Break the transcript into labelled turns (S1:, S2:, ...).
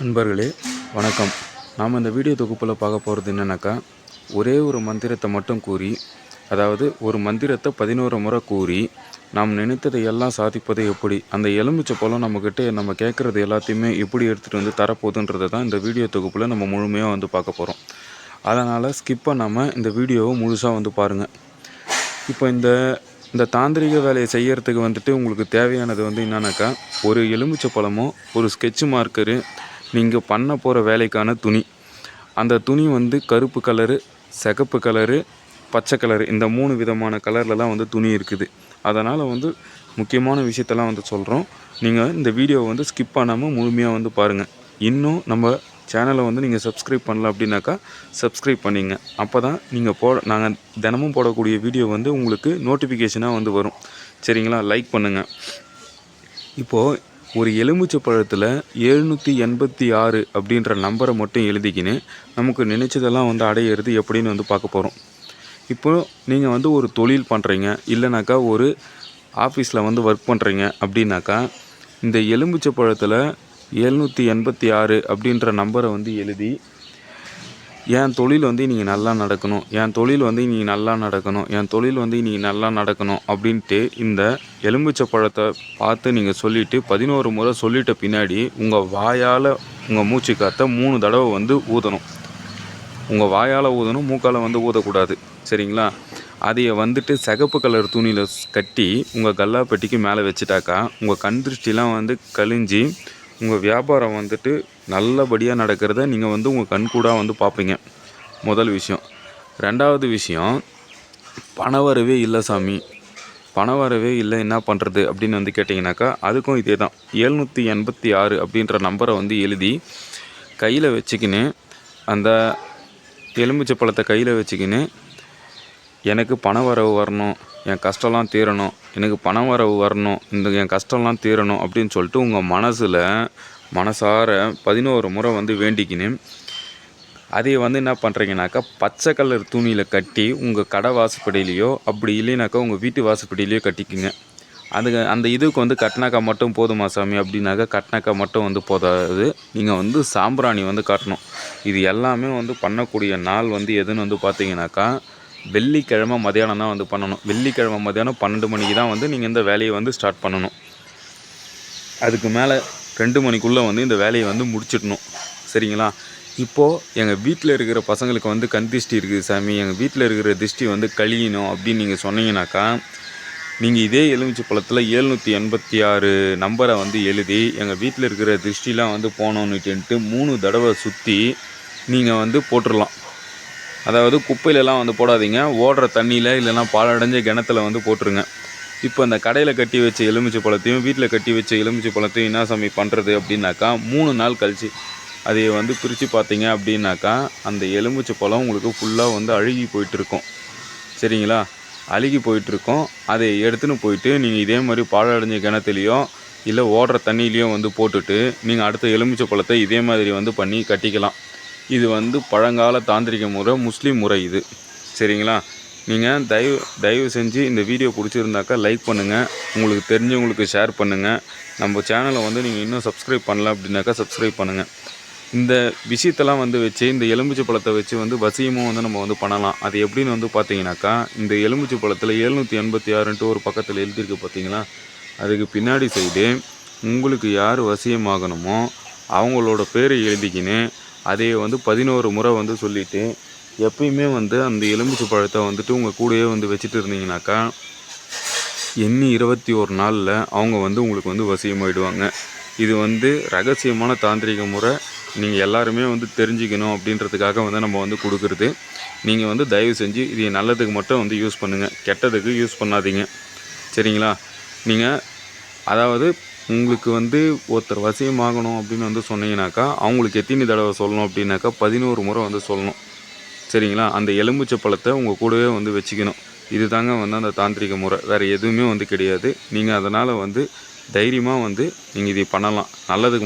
S1: நண்பர்களே வணக்கம். நாம் இந்த வீடியோ தொகுப்பில் பார்க்க போகிறது என்னென்னாக்கா, ஒரே ஒரு மந்திரத்தை மட்டும் கூறி, அதாவது ஒரு மந்திரத்தை 11 முறை கூறி நாம் நினைத்ததை எல்லாம் சாதிப்பது எப்படி, அந்த எலுமிச்சை பழம் நம்மக்கிட்ட நம்ம கேட்குறது எல்லாத்தையுமே எப்படி எடுத்துகிட்டு வந்து தரப்போகுதுன்றதை தான் இந்த வீடியோ தொகுப்பில் நம்ம முழுமையாக வந்து பார்க்க போகிறோம். அதனால் ஸ்கிப் பண்ணாமல் இந்த வீடியோவை முழுசாக வந்து பாருங்கள். இப்போ இந்த தாந்திரிக வேலையை செய்கிறதுக்கு வந்துட்டு உங்களுக்கு தேவையானது வந்து என்னன்னாக்கா, ஒரு எலுமிச்சை பழமும் ஒரு ஸ்கெட்சு மார்க்கரு, நீங்கள் பண்ண போகிற வேலைக்கான துணி. அந்த துணி வந்து கருப்பு கலரு, சிகப்பு கலரு, பச்சை கலரு, இந்த 3 விதமான கலர்லலாம் வந்து துணி இருக்குது. அதனால் வந்து முக்கியமான விஷயத்தெல்லாம் வந்து சொல்கிறோம். நீங்கள் இந்த வீடியோவை வந்து ஸ்கிப் பண்ணாமல் முழுமையாக வந்து பாருங்கள். இன்னும் நம்ம சேனலை வந்து நீங்கள் சப்ஸ்கிரைப் பண்ணல அப்படின்னாக்கா சப்ஸ்கிரைப் பண்ணிங்க. அப்போ தான் நீங்கள் நாங்கள் தினமும் போடக்கூடிய வீடியோ வந்து உங்களுக்கு நோட்டிஃபிகேஷனாக வந்து வரும். சரிங்களா? லைக் பண்ணுங்கள். இப்போது ஒரு எலுமிச்சை பழத்தில் 786 அப்படின்ற நம்பரை மட்டும் எழுதிக்கின்னு நமக்கு நினச்சதெல்லாம் வந்து அடையிறது எப்படின்னு வந்து பார்க்க போகிறோம். இப்போது நீங்கள் வந்து ஒரு தொழில் பண்ணுறீங்க, இல்லைனாக்கா ஒரு ஆஃபீஸில் வந்து ஒர்க் பண்ணுறீங்க அப்படின்னாக்கா, இந்த எலுமிச்சை பழத்தில் 786 அப்படின்ற நம்பரை வந்து எழுதி, என் தொழில் வந்து நீங்கள் நல்லா நடக்கணும், என் தொழில் வந்து நீங்கள் நல்லா நடக்கணும், என் தொழில் வந்து நீங்கள் நல்லா நடக்கணும் அப்படின்ட்டு இந்த எலுமிச்சை பழத்தை பார்த்து நீங்கள் சொல்லிவிட்டு 11 முறை சொல்லிட்ட பின்னாடி உங்கள் வாயால் உங்கள் மூச்சு காற்றை 3 தடவை வந்து ஊதணும். உங்கள் வாயால் ஊதணும், மூக்கால் வந்து ஊதக்கூடாது. சரிங்களா? அதையை வந்துட்டு சிகப்பு கலர் துணியில் கட்டி உங்கள் கல்லாப்பெட்டிக்கு மேலே வச்சுட்டாக்கா, உங்கள் கண் திருஷ்டிலாம் வந்து கழிஞ்சி உங்கள் வியாபாரம் வந்துட்டு நல்லபடியாக நடக்கிறத நீங்கள் வந்து உங்கள் கண்கூடாக வந்து பார்ப்பீங்க. முதல் விஷயம். 2வது விஷயம், பணவரவே இல்லை சாமி, பணவரவே இல்லை, என்ன பண்ணுறது அப்படின்னு வந்து கேட்டிங்கனாக்கா, அதுக்கும் இதே தான். 786 அப்படின்ற நம்பரை வந்து எழுதி கையில் வச்சுக்கின்னு, அந்த எலுமிச்சை பழத்தை கையில் வச்சுக்கின்னு, எனக்கு பணவரவு வரணும், என் கஷ்டம்லாம் தீரணும், எனக்கு பணம் வரவு வரணும், என் கஷ்டம்லாம் தீரணும் அப்படின்னு சொல்லிட்டு உங்கள் மனசார 11 முறை வந்து வேண்டிக்கின்னு, அதை வந்து என்ன பண்ணுறீங்கனாக்கா, பச்சை கலர் துணியில் கட்டி உங்கள் கடை வாசப்படியிலையோ அப்படி இல்லைனாக்கா உங்கள் வீட்டு வாசப்படியிலையோ கட்டிக்குங்க. அந்த இதுக்கு வந்து கட்டினாக்கா மட்டும் போதுமா சாமி அப்படின்னாக்கா, கட்டினாக்கா மட்டும் வந்து போதாது. நீங்கள் வந்து சாம்பிராணி வந்து காட்டணும். இது எல்லாமே வந்து பண்ணக்கூடிய நாள் வந்து எதுன்னு வந்து பார்த்தீங்கன்னாக்கா, வெள்ளிக்கிழமை மதியானம் தான் வந்து பண்ணணும். வெள்ளிக்கிழமை மதியானம் 12 மணிக்கு தான் வந்து நீங்கள் இந்த வேலையை வந்து ஸ்டார்ட் பண்ணணும். அதுக்கு மேலே 2 மணிக்குள்ளே வந்து இந்த வேலையை வந்து முடிச்சிடணும். சரிங்களா? இப்போது எங்கள் வீட்டில் இருக்கிற பசங்களுக்கு வந்து கண் திருஷ்டி இருக்குது சாமி, எங்கள் வீட்டில் இருக்கிற திருஷ்டி வந்து கழியணும் அப்படின்னு நீங்கள் சொன்னீங்கன்னாக்கா, நீங்கள் இதே எலுமிச்சை பழத்தில் 786 நம்பரை வந்து எழுதி எங்கள் வீட்டில் இருக்கிற திருஷ்டிலாம் வந்து போனோன்னுட்டு 3 தடவை சுற்றி நீங்கள் வந்து போட்டுடலாம். அதாவது குப்பையிலலாம் வந்து போடாதீங்க, ஓடுற தண்ணியில் இல்லைனா பாலடைஞ்ச கிணத்துல வந்து போட்டுருங்க. இப்போ அந்த கடையில் கட்டி வச்ச எலுமிச்சை பழத்தையும் வீட்டில் கட்டி வச்ச எலுமிச்சை பழத்தையும் என்ன சாமி பண்ணுறது அப்படின்னாக்கா, 3 நாள் கழிச்சு அதை வந்து பிரித்து பார்த்தீங்க அப்படின்னாக்கா, அந்த எலுமிச்சை பழம் உங்களுக்கு ஃபுல்லாக வந்து அழுகி போயிட்டுருக்கும். சரிங்களா? அழுகி போயிட்டுருக்கும். அதை எடுத்துன்னு போயிட்டு நீங்கள் இதே மாதிரி பாழடைஞ்ச கிணத்துலையோ இல்லை ஓடுற தண்ணியிலையும் வந்து போட்டுட்டு நீங்கள் அடுத்த எலுமிச்சை பழத்தை இதே மாதிரி வந்து பண்ணி கட்டிக்கலாம். இது வந்து பழங்கால தாந்திரிக முறை, முஸ்லீம் முறை இது. சரிங்களா? நீங்கள் தயவு செஞ்சு இந்த வீடியோ பிடிச்சிருந்தாக்கா லைக் பண்ணுங்கள், உங்களுக்கு தெரிஞ்சவங்களுக்கு ஷேர் பண்ணுங்கள். நம்ம சேனலை வந்து நீங்கள் இன்னும் சப்ஸ்கிரைப் பண்ணல அப்படின்னாக்கா சப்ஸ்கிரைப் பண்ணுங்கள். இந்த விஷயத்தெல்லாம் வந்து வச்சு, இந்த எலுமிச்சை பழத்தை வச்சு வந்து வசியமும் வந்து நம்ம வந்து பண்ணலாம். அது எப்படின்னு வந்து பார்த்தீங்கன்னாக்கா, இந்த எலுமிச்சை பழத்தில் 786ன்ட்டு ஒரு பக்கத்தில் எழுதியிருக்கு பார்த்தீங்களா, அதுக்கு பின்னாடி சைடு உங்களுக்கு யார் வசியமாகணுமோ அவங்களோட பேரை எழுதிக்கின்னு அதை வந்து 11 முறை வந்து சொல்லிவிட்டு, எப்பயுமே வந்து அந்த எலுமிச்சை பழத்தை வந்துட்டு உங்கள் கூடயே வந்து வச்சுட்டு இருந்தீங்கனாக்கா, எண்ணி 21 நாளில் அவங்க வந்து உங்களுக்கு வந்து வசியமாகிடுவாங்க. இது வந்து ரகசியமான தாந்திரிக முறை. நீங்கள் எல்லாருமே வந்து தெரிஞ்சுக்கணும் அப்படின்றதுக்காக வந்து நம்ம வந்து கொடுக்குறது. நீங்கள் வந்து தயவு செஞ்சு இது நல்லதுக்கு மட்டும் வந்து யூஸ் பண்ணுங்கள், கெட்டதுக்கு யூஸ் பண்ணாதீங்க. சரிங்களா? நீங்கள் அதாவது உங்களுக்கு வந்து ஒருத்தர் வசியமாகணும் அப்படின்னு வந்து சொன்னீங்கன்னாக்கா, அவங்களுக்கு எத்தனை தடவை சொல்லணும் அப்படின்னாக்கா 11 முறை வந்து சொல்லணும். சரிங்களா? அந்த எலுமிச்சை பழத்தை உங்கள் கூடவே வந்து வச்சுக்கணும். இது தாங்க வந்து அந்த தாந்திரிக முறை, வேறு எதுவுமே வந்து கிடையாது. நீங்கள் அதனால் வந்து தைரியமாக வந்து நீங்கள் இதை பண்ணலாம். நல்லதுக்கு